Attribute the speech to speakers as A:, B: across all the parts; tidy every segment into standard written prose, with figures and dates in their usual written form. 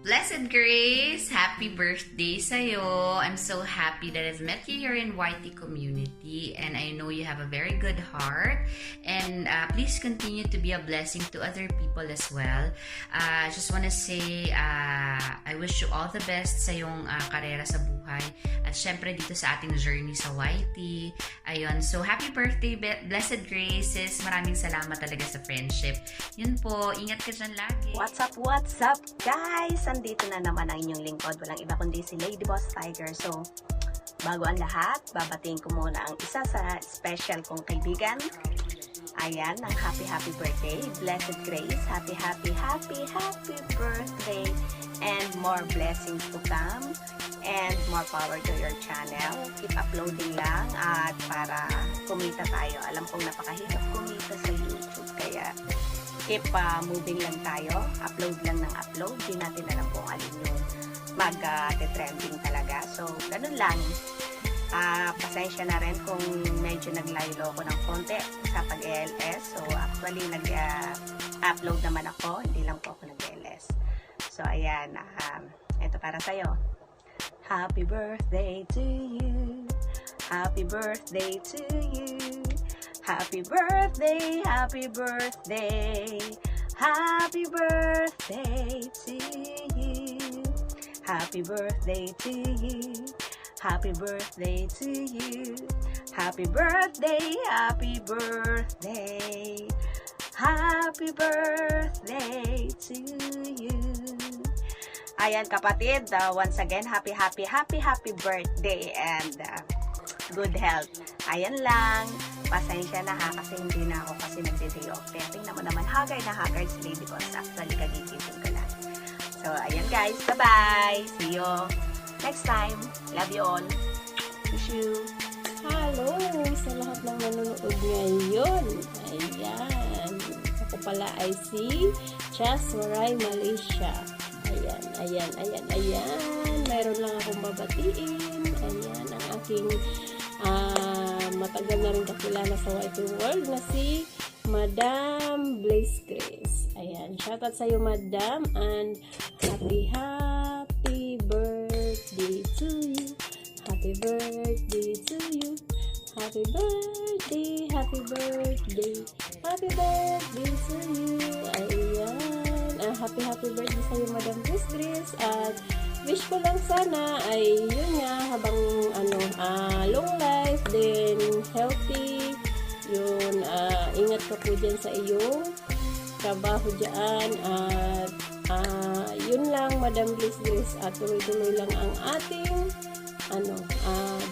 A: Blessed Grace, happy birthday sa'yo. I'm so happy that I've met you here in YT community and I know you have a very good heart and please continue to be a blessing to other people as well. I just want to say I wish you all the best sa iyong karera sa buhay at syempre dito sa ating journey sa YT. Ayun, so happy birthday Blessed Grace sis. Maraming salamat talaga sa friendship. Yun po, ingat ka dyan lagi.
B: What's up guys? Andito na naman ang inyong lingkod. Walang iba kundi si Lady Boss Tiger. So, bago ang lahat, babatiin ko muna ang isa sa special kong kaibigan. Ayan, ang happy birthday. Blessed Grace. Happy birthday. And more blessings to come. And more power to your channel. Keep uploading lang at para kumita tayo. Alam kong napakahirap kumita sa YouTube. Kaya, keep moving lang tayo. Upload lang ng upload. Di natin alam kung alin yung mag-trending talaga. So, ganun lang. Pasensya na rin kung medyo naglaylo ako ng konti sa pag-LS. So, actually, nag-upload naman ako. Hindi lang po ako nag-LS. So, ayan. Ito para sa'yo. Happy birthday to you. Happy birthday to you. Happy birthday, happy birthday, happy birthday to you. Happy birthday to you. Happy birthday to you. Happy birthday, happy birthday. Happy birthday to you. Ayan kapatid, once again, happy birthday and good health. Ayan lang. Pasensya na ha, kasi hindi na ako kasi nagde-day off. Kaya tingnan mo naman, hagay na hagay si Lady Boss. Actually, kagigising ko lang. So, ayan guys. Bye-bye! See you next time. Love you all. Wish you.
C: Hello sa lahat ng nanonood ngayon. Ayan. Ako pala ay si Chaswaray Malaysia. Ayan. Mayroon lang akong babatiin. Ayan, ang aking matagal na rin kakilala sa YT World na si Madam Blissfull Grace. Ayan, shoutout sa iyo Madam and happy birthday to you. Happy birthday to you. Happy birthday to you. Ayan, happy birthday sa iyo Madam Blissfull Grace at wish ko lang sana ay yun nga habang long life then healthy yun, ingat ka po dyan sa iyong trabaho dyan at yun lang Madam Blissfull at tuloy-tuloy lang ang ating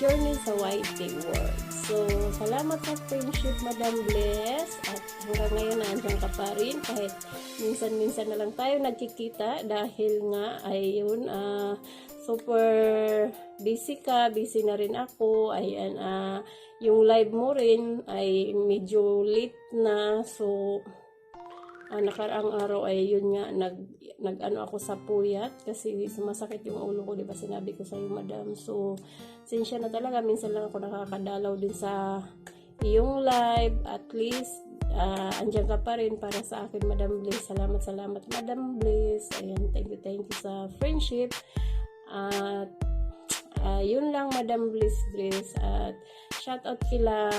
C: journey sa YT World. So, salamat sa friendship Madam Bliss at hanggang ngayon nandiyan ka pa rin kahit minsan-minsan na lang tayo nagkikita dahil nga ay yun super busy na rin ako. Ayan, yung live mo rin ay medyo late na. So, nakaraang araw ay yun nga nag-ano ako sa puyat kasi sumasakit yung ulo ko, 'di ba? Sinabi ko sa iyo, Madam. So, sensya na talaga minsan lang ako nakakadalaw din sa iyong live. At least andiyan ka pa rin para sa akin, Madam Bliss. Salamat Madam Bliss. Ayan, thank you sa friendship. At yun lang Madam Bliss. At shout out kila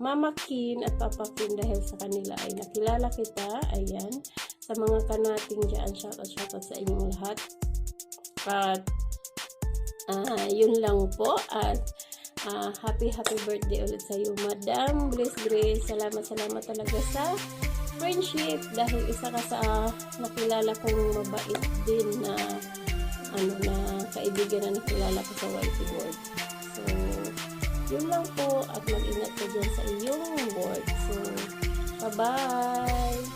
C: Mama Kin at Papa Kin dahil sa kanila ay nakilala kita. Ayan, sa mga kanating dyan, shout out sa inyong lahat. At yun lang po. At happy birthday ulit sa iyo Madam Blissfull Grace. Salamat talaga sa friendship dahil isa ka sa nakilala kong mabait din na na kaibigan na nakilala ko sa YT World. So, yun lang po at mag-ingat ka dyan sa iyong work. So, bye-bye!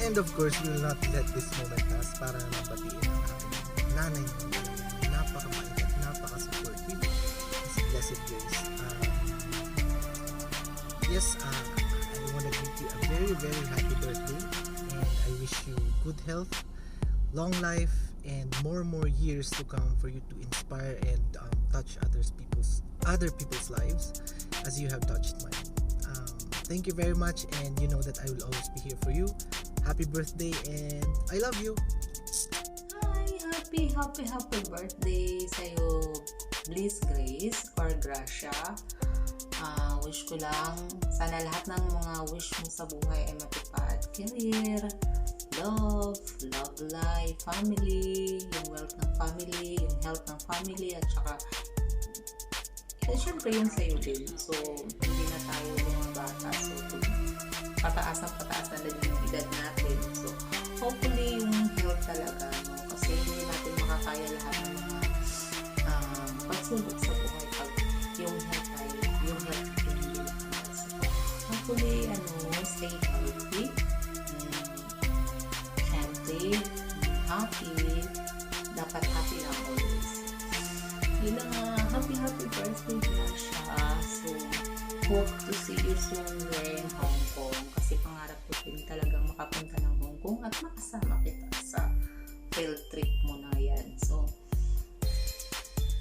D: And of course, we will not let this moment pass para naman batiin ang aking nanay na napaka-mait at napaka-supportive. Si Blessed Grace. I want to give you a very happy birthday and I wish you good health, long life, and more years to come for you to inspire and touch other people's lives as you have touched mine. Thank you very much, and you know that I will always be here for you. Happy birthday and I love you.
B: Hi,
E: happy birthday sa'yo, Bliss Grace or Gracia. Wish ko lang, sana lahat ng mga wish mo sa buhay ay matupad. Career, love life, family, yung wealth ng family, yung health ng family, at saka syempre yung sa'yo din. So, hindi na tayo mga bata. So, pataas na din yung edad natin. So, hopefully yung health talaga, no? Kasi hindi natin makakaya lahat ng mga pagsubok sa buhay pag yung health tayo, yung health hindi nakakaya. So, hopefully, stay healthy, happy, dapat happy lang always. Yun lang, happy birthday Gracia. So, hope to see you soon there in Hong Kong. Kasi pangarap ko din talagang makapunta ng Hong Kong at makasama kita sa field trip mo na yan. So,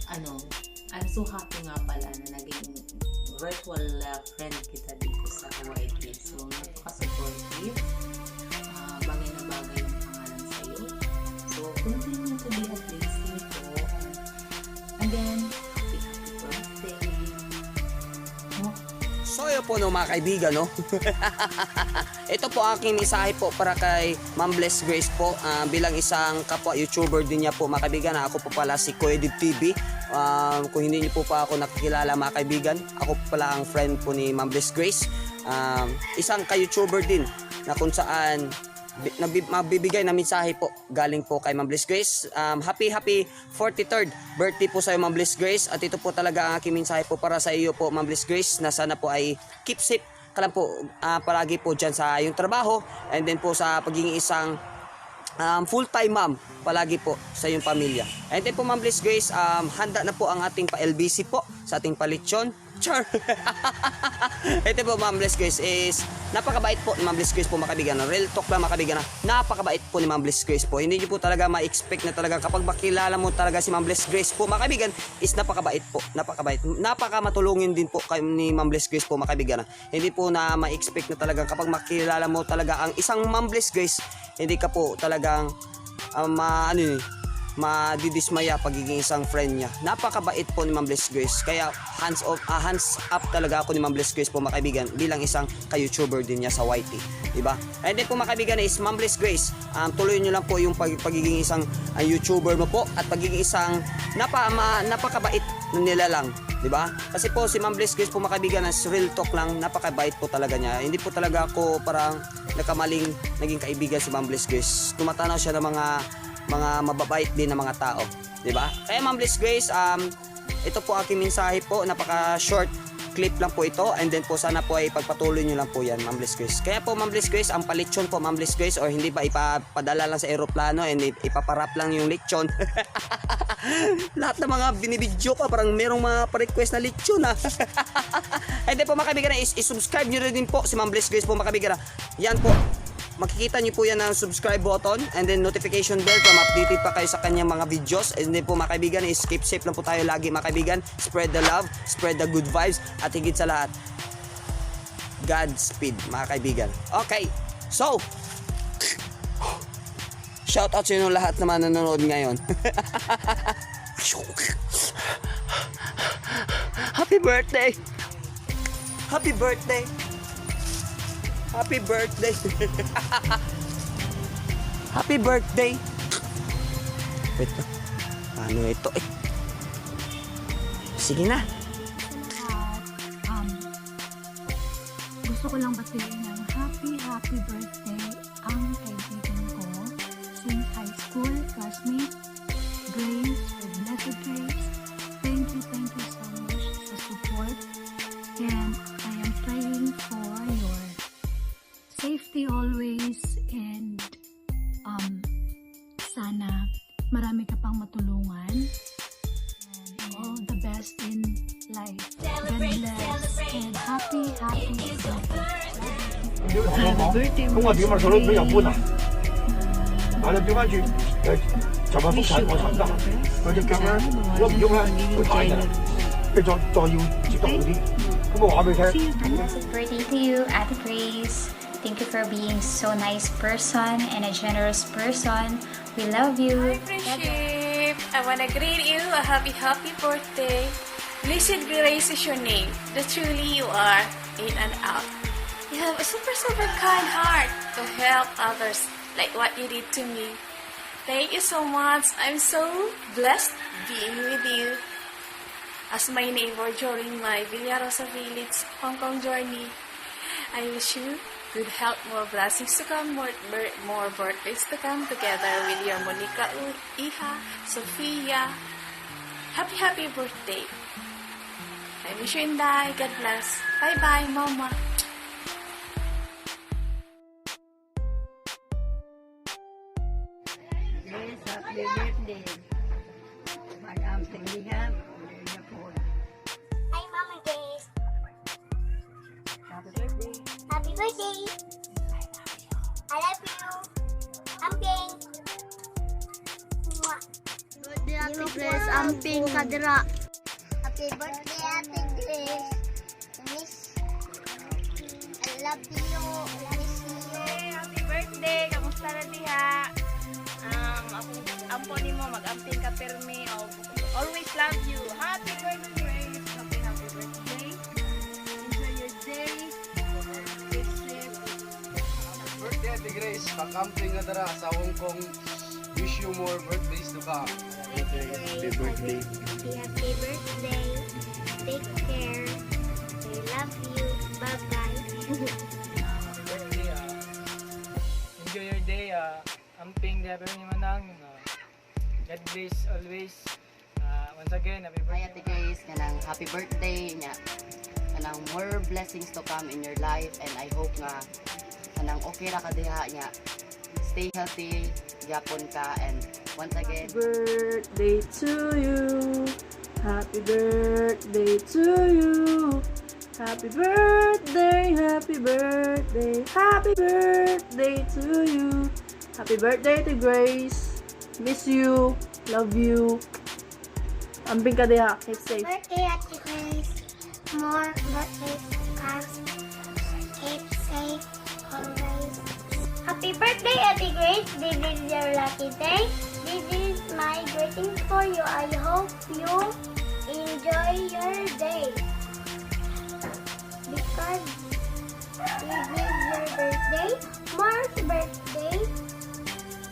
E: I'm so happy nga pala na naging virtual friend kita dito sa Hawaii. So, napaka-supportive. Bagay na bagay yung pangalan sa'yo. So, continue to be a blessing ko. Again, happy birthday.
F: So yun po no mga kaibigan, no? Ito po aking mensahe po para kay Ma'am Bliss Grace po, bilang isang kapwa YouTuber din niya po mga kaibigan. Ako po pala si Koedid TV. Kung hindi niyo po pa ako nakikilala mga kaibigan, ako po pala ang friend po ni Ma'am Bliss Grace. Isang ka-YouTuber din na kung saan mabibigay na mensahe po galing po kay Ma'am Bliss Grace. Happy 43rd birthday po sa iyo Ma'am Bliss Grace, at ito po talaga ang aking mensahe po para sa iyo po Ma'am Bliss Grace, na sana po ay keep safe ka lang po palagi po dyan sa iyong trabaho, and then po sa pagiging isang full-time ma'am palagi po sa iyong pamilya. And then po Ma'am Bliss Grace, handa na po ang ating pa-LBC po sa ating palitsyon. Char! Ito po Ma'am Bliss Grace is napakabait po ni Ma'am Bliss Grace po mga kaibigan. Real talk lang mga kaibigan, napakabait po ni Ma'am Bliss Grace po. Hindi niyo po talaga ma-expect na talaga kapag makilala mo talaga si Ma'am Bliss Grace po mga kaibigan is napakabait po, napakabait. Napakamatulungin din po ni Ma'am Bliss Grace po mga kaibigan. Hindi po na ma-expect na talaga kapag makilala mo talaga ang isang Ma'am Bliss Grace, hindi ka po talagang madidismaya pagiging isang friend niya. Napakabait po ni Ma'am Bliss Grace. Kaya hands up talaga ako ni Ma'am Bliss Grace po mga kaibigan bilang isang ka-YouTuber din niya sa YT. Diba? And then po mga kaibigan is Ma'am Bliss Grace, tuloy nyo lang po yung pagiging isang YouTuber mo po at pagiging isang napakabait na nilalang. Diba? Kasi po si Ma'am Bliss Grace po mga kaibigan, as real talk lang, napakabait po talaga niya. Hindi po talaga ako parang nakamaling naging kaibigan si Ma'am Bliss Grace. Tumatanaw siya ng mga mababait din na mga tao, di ba? Kaya Ma'am Bliss Grace, ito po aking mensahe po, napaka short clip lang po ito, and then po sana po ay pagpatuloy nyo lang po yan Ma'am Bliss Grace. Kaya po Ma'am Bliss Grace, ang palitsyon po Ma'am Bliss Grace, or hindi ba ipapadala lang sa eroplano and ipaparap lang yung lechon. Lahat ng mga binibidyo ka, parang merong mga pa-request na lechon ha. And then po mga kaibigan, is-subscribe nyo rin din po si Ma'am Bliss Grace po mga kaibigan. Yan po, makikita nyo po yan ng subscribe button and then notification bell para ma-updated pa kayo sa kanyang mga videos. And then po mga kaibigan, keep safe lang po tayo lagi mga kaibigan. Spread the love, spread the good vibes, at higit sa lahat, Godspeed mga kaibigan. Okay, so shout out sa inyo lahat naman nanonood ngayon. Happy birthday! Happy birthday! Happy birthday! Happy birthday! Wait, ano ito eh? Sige na.
G: Gusto ko lang batiin ng happy birthday ang kaibigan ko since high school classmate Grace with Blessed Grace. Thank you so much sa support, and I am praying for your safety always, and sana marami ka pang matulungan, and all the best in life. God bless, and happy birthday.
H: Happy birthday,咁我點啊？手都俾人搬啊！嗱，你調翻轉，就話覆診我差唔多，佢隻腳咧喐唔喐咧，佢踩㗎，跟住再要接得好啲。咁我話俾你聽。
I: Blessed birthday to you, Ate Grace. Thank you for being so nice person and a generous person. We love you.
J: Hi, friendship. I want to greet you a happy birthday. Blessed Grace is your name. The truly you are, in and out. You have a super kind heart to help others like what you did to me. Thank you so much. I'm so blessed being with you as my neighbor during my Villarosa Village, Hong Kong journey. I wish you good health, more blessings to come, more birthdays to come together with your Monica, Iha, Sophia. Happy birthday. I wish you and I. God bless. Bye-bye, Mama.
B: Yes, happy birthday. Madam Tingham,
I: Hi, Mama Grace.
B: happy birthday.
I: Happy birthday. I love you. Amping.
B: Birthday, Ate Grace. Amping kadra.
I: Happy birthday, Ate Grace. Miss. I love you. Miss you.
B: Happy birthday. Kamusta na diha? Ampo ni mo, mag-amping ka permi. Always love you. Happy birthday, Grace. Happy birthday. Enjoy your day. Stay safe.
K: Birthday, Ate Grace. Pag-amping ka tara sa Hong Kong. Wish you more birthdays to come.
H: Happy birthday.
I: Happy birthday. Take care. I love you. Bye-bye.
L: Birthday, enjoy your day, amping di happy ni manang, God bless always. Once again, happy
M: Hi
L: birthday.
M: Ate Grace, kanang happy birthday nya. Kanang more blessings to come in your life and I hope nga kanang okay ra ka diha nya. Stay healthy, gyapon ka and once again,
C: Birthday to you. Happy birthday to you. Happy birthday, happy birthday, happy birthday to you. Happy birthday to Grace. Miss you, love you. Amping ka diha, keep safe.
I: Birthday, Ate Grace. More birthdays to come. Keep safe always. Happy birthday, Ate Grace. This is your lucky day. This is my greetings for you. I hope you enjoy your day. Because this is your birthday, more birthday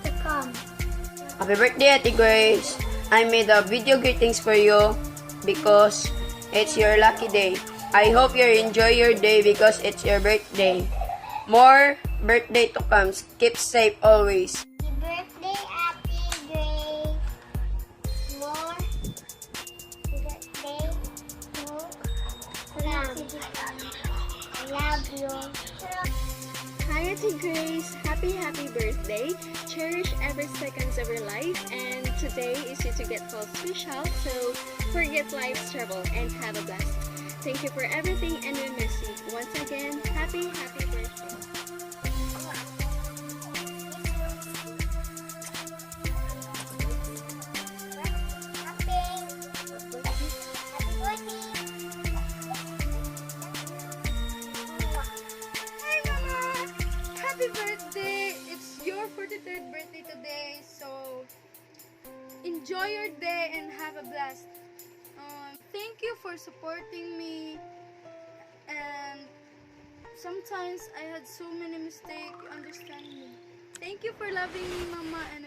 I: to come.
N: Happy birthday, Ate Grace. I made a video greetings for you because it's your lucky day. I hope you enjoy your day because it's your birthday. More birthday to come. Keep safe always.
I: Happy birthday, Ate Grace. More birthday to come. I love you.
O: Hi Ate Grace, happy birthday. Cherish every seconds of your life and today is you to get full special, so forget life's trouble and have a blast. Thank you for everything and we miss you. Once again, happy birthday.
P: Hi Mama! Happy birthday! It's your 43rd birthday today, so enjoy your day and have a blast. Thank you for supporting me, and sometimes I had so many mistakes. You understand me. Thank you for loving me, Mama, and